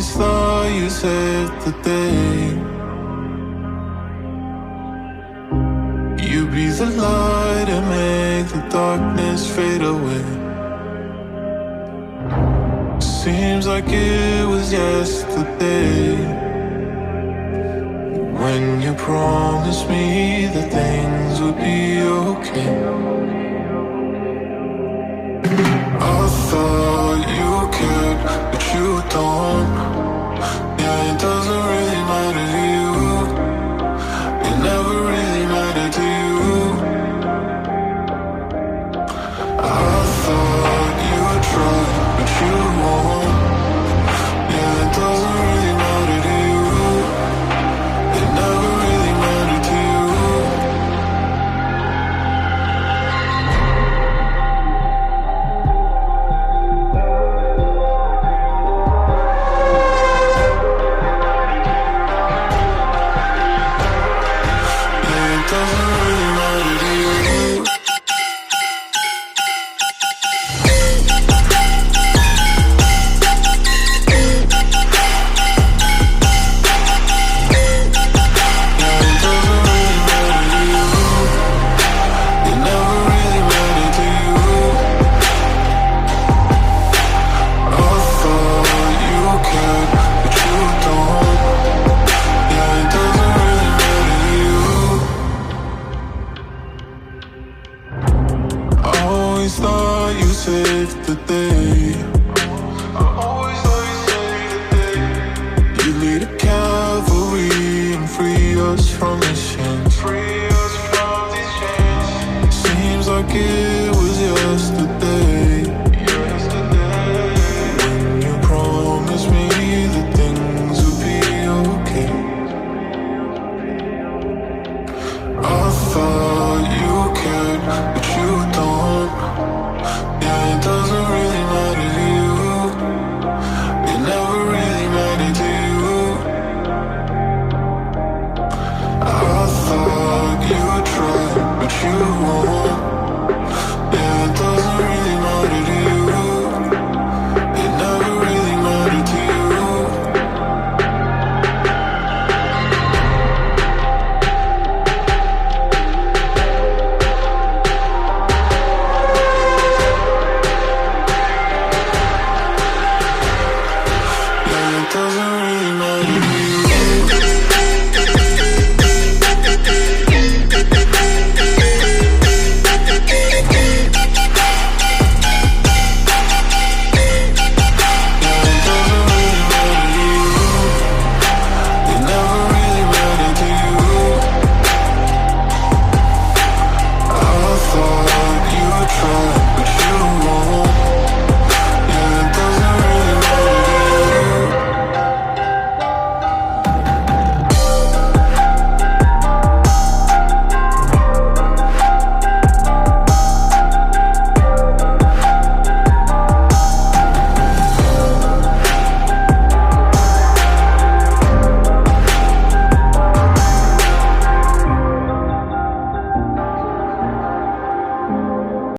always thought you saved the day. You be the light and make the darkness fade away. Seems like it was yesterday when you promised me that things would be okay. I thought you cared, but you don't. Yeah, it doesn't really matter to you. It never really mattered to you. I thought you would try, but you won't. Yeah, it doesn't really matter to you. It never really mattered to you. Yeah, it doesn't really matter to you. Always thought you saved the day.